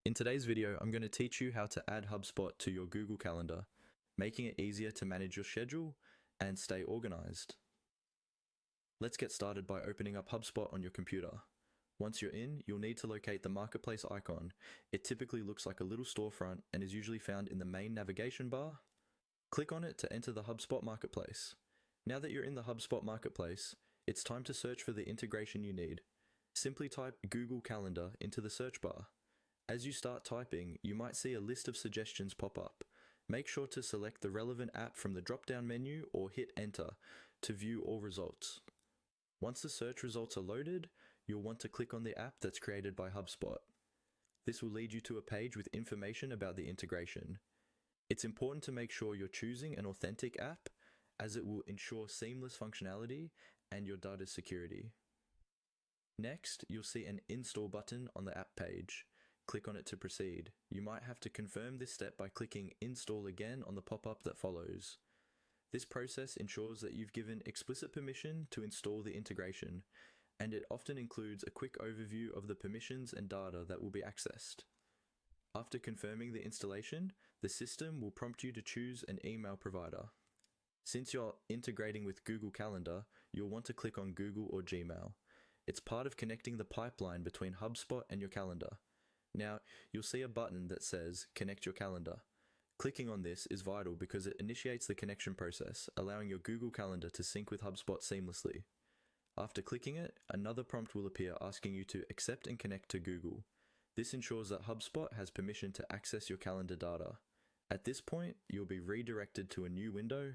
In today's video, I'm going to teach you how to add HubSpot to your Google Calendar, making it easier to manage your schedule and stay organized. Let's get started by opening up HubSpot on your computer. Once you're in, you'll need to locate the marketplace icon. It typically looks like a little storefront and is usually found in the main navigation bar. Click on it to enter the HubSpot marketplace. Now that you're in the HubSpot marketplace, it's time to search for the integration you need. Simply type Google Calendar into the search bar. As you start typing, you might see a list of suggestions pop up. Make sure to select the relevant app from the drop-down menu or hit enter to view all results. Once the search results are loaded, you'll want to click on the app that's created by HubSpot. This will lead you to a page with information about the integration. It's important to make sure you're choosing an authentic app, as it will ensure seamless functionality and your data's security. Next, you'll see an install button on the app page. Click on it to proceed. You might have to confirm this step by clicking Install again on the pop-up that follows. This process ensures that you've given explicit permission to install the integration, and it often includes a quick overview of the permissions and data that will be accessed. After confirming the installation, the system will prompt you to choose an email provider. Since you're integrating with Google Calendar, you'll want to click on Google or Gmail. It's part of connecting the pipeline between HubSpot and your calendar. Now, you'll see a button that says Connect Your Calendar. Clicking on this is vital because it initiates the connection process, allowing your Google Calendar to sync with HubSpot seamlessly. After clicking it, another prompt will appear asking you to accept and connect to Google. This ensures that HubSpot has permission to access your calendar data. At this point, you'll be redirected to a new window.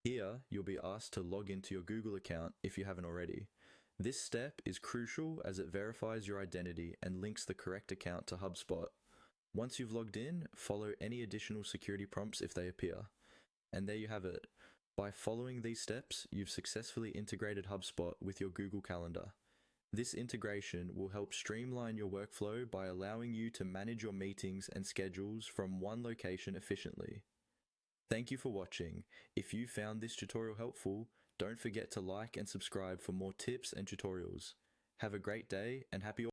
Here, you'll be asked to log into your Google account if you haven't already. This step is crucial as it verifies your identity and links the correct account to HubSpot. Once you've logged in, follow any additional security prompts if they appear. And there you have it. By following these steps, you've successfully integrated HubSpot with your Google Calendar. This integration will help streamline your workflow by allowing you to manage your meetings and schedules from one location efficiently. Thank you for watching. If you found this tutorial helpful, don't forget to like and subscribe for more tips and tutorials. Have a great day and happy